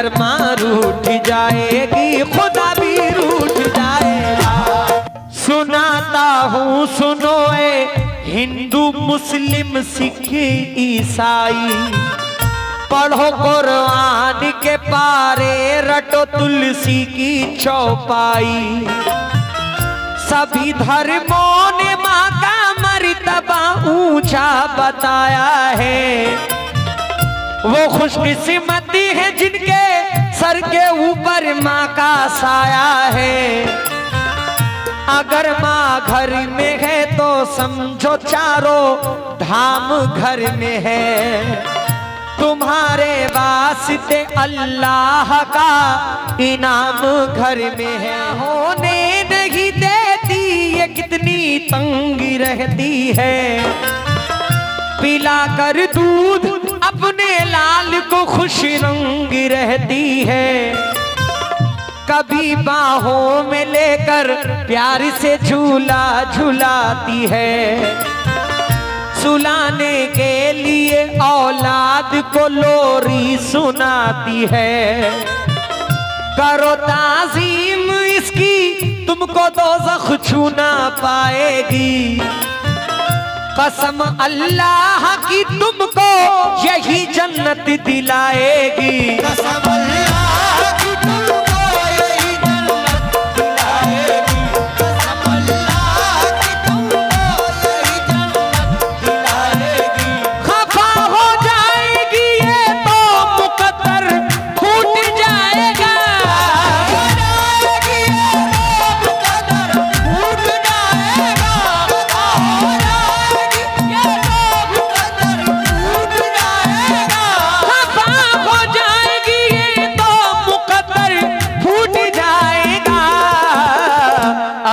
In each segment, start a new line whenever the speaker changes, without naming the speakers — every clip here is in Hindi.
अगर माँ रूठ जाएगी खुदा भी रूठ जाएगा। सुनाता हूँ सुनो ए हिंदू मुस्लिम सिख ईसाई, पढ़ो कुरान के पारे, रटो तुलसी की चौपाई। सभी धर्मों ने माँ का मर्तबा ऊंचा बताया है। वो खुशकिस्मती है जिनके सर के ऊपर माँ का साया है। अगर माँ घर में है तो समझो चारों धाम घर में है। तुम्हारे वास्ते अल्लाह का इनाम घर में है। होने नहीं देती ये कितनी तंगी रहती है, पिला कर दूध अपने लाल को खुश रंग रहती है। कभी बाहों में लेकर प्यार से झूला झुलाती है। सुलाने के लिए औलाद को लोरी सुनाती है। करो ताज़ीम इसकी तुमको दोज़ख छू ना पाएगी। कसम अल्लाह की तुमको यही जन्नत दिलाएगी। कसम अल्लाह की तुमको यही जन्नत दिलाएगी। कसम अल्लाह की तुमको यही जन्नत दिलाएगी। खफा हो जाएगी ये तो मुकद्दर फूट जाएगा।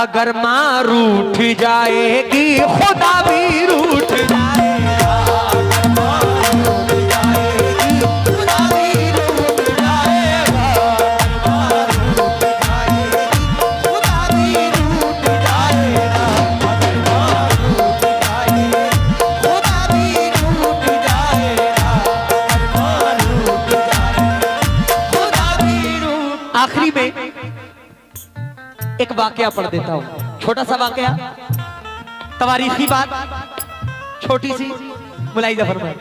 अगर माँ रूठ जाएगी खुदा भी रूठ जाएगा। खुदा भी रूठ जाएगा। खुदा भी रूठ जाएगा। खुदा भी रूठ जाएगा। खुदा भी रूठ। आखिरी में एक वाकया पढ़ देता हूं, छोटा सा वाकया, तवारीखी बात, छोटी सी, मुलाहिजा फरमाएं।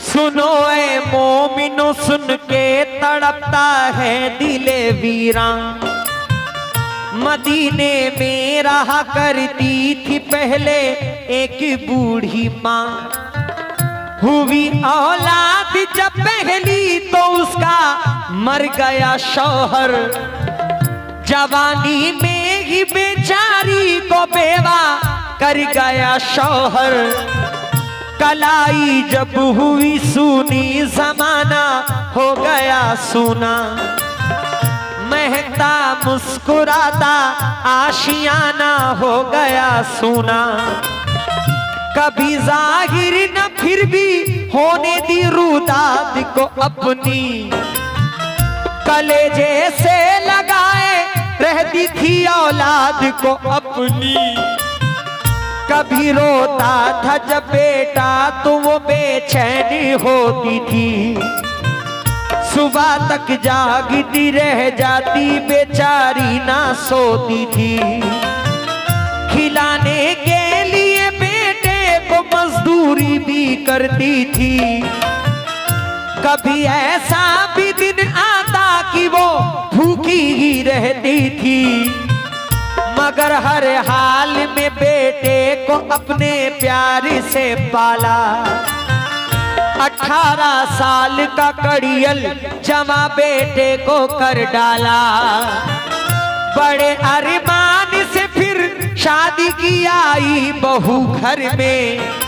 सुनो ए मोमिनो सुन के तड़पता है दिले वीरां। मदीने में रहा करती थी पहले एक बूढ़ी माँ। हुई औलाद जब पहली तो उसका मर गया शौहर। जवानी में ही बेचारी को बेवा कर गया शौहर। कलाई जब हुई सूनी जमाना हो गया सूना। महकता मुस्कुराता आशियाना हो गया सूना। कभी जाहिर न फिर भी होने दी रुदात को अपनी। कलेजे से लगाए रहती थी औलाद को अपनी। कभी रोता था जब बेटा तो वो बेचैनी होती थी। सुबह तक जागती रह जाती बेचारी ना सोती थी। खिलाने के लिए को मजदूरी भी करती थी। कभी ऐसा भी दिन आता कि वो भूखी ही रहती थी। मगर हर हाल में बेटे को अपने प्यार से पाला। 18 साल का कड़ियल जमा बेटे को कर डाला। बड़े अरमान से फिर शादी की आई बहू घर में।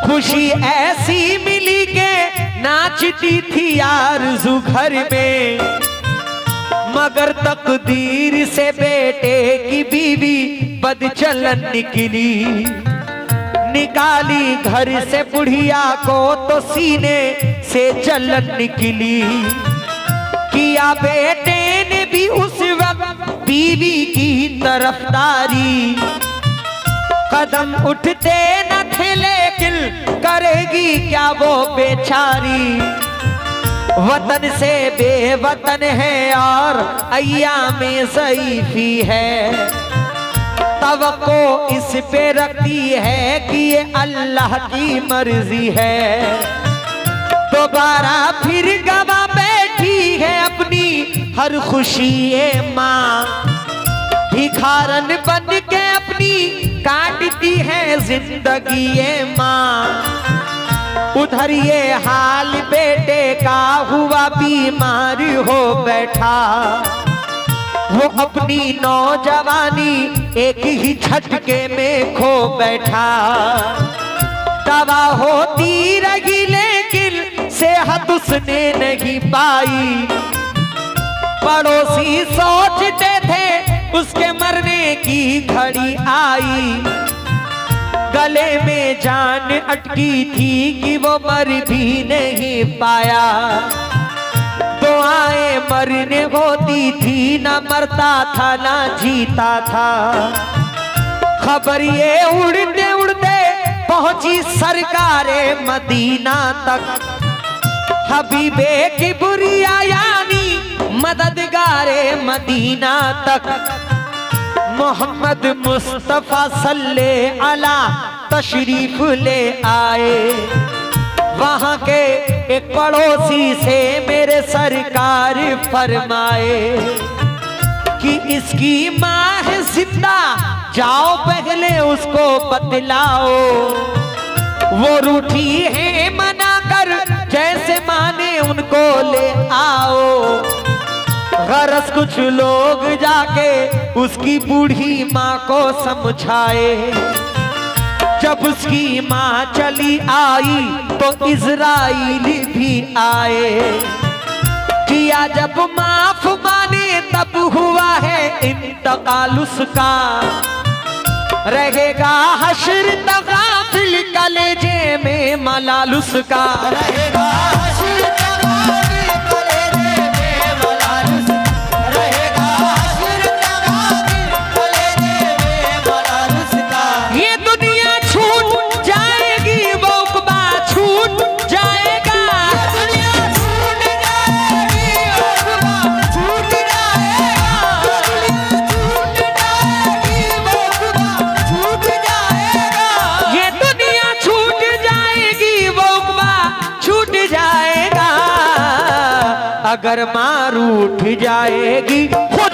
खुशी ऐसी मिली के नाचती थी आरज़ू घर में। मगर तकदीर से बेटे की बीवी बदचलन निकली। निकाली घर से बुढ़िया को तो सीने से जलन निकली। किया बेटे ने भी उस वक्त बीवी की तरफदारी। कदम उठते न थे लेकिन करेगी क्या वो बेचारी। वतन से बेवतन है और अय्यामे ज़ईफ़ी है, तवक्को इस पे रखती है कि ये अल्लाह की मर्जी है। दोबारा फिर गवा बैठी है अपनी हर खुशी ये माँ, भिखारन बन के अपनी काटती है जिंदगी ये माँ। उधर ये हाल बेटे का हुआ बीमार हो बैठा, वो अपनी नौजवानी एक ही झटके में खो बैठा। दवा होती रही लेकिन सेहत उसने नहीं पाई, पड़ोसी सोचते थे उसके मरने की घड़ी आई। गले में जान अटकी थी कि वो मर भी नहीं पाया, दुआएं मरने होती थी, ना मरता था ना जीता था। खबर ये उड़ते उड़ते पहुंची सरकारे मदीना तक, हबीबे की बुरिया यानी मददगारे मदीना तक। मोहम्मद मुस्तफा सल्ले अला तशरीफ ले आए, वहां के एक पड़ोसी से मेरे सरकार फरमाए कि इसकी माँ है जिंदा, जाओ पहले उसको बतलाओ। वो रूठी है मना कर, जैसे माने उनको ले आओ। गरज कुछ लोग जाके उसकी बूढ़ी माँ को समझाए। जब उसकी माँ चली आई तो इज़राइली भी आए, किया जब माफ माने तब हुआ है इंतकाल उसका। रहेगा हश्र तगाफिल कलेजे में मलाल उसका, रहेगा हश्र तगाफिल कलेजे में मलाल उसका, रहेगा हश्र तगाफिल कलेजे में मलाल उसका। ये दुनिया छूट जाएगी वो उक़बा छूट जाएगा, दुनिया छूट जाएगी वो उक़बा छूट जाएगा, ये दुनिया छूट जाएगी वो उक़बा छूट जाएगा। अगर माँ रूठ जाएगी खुद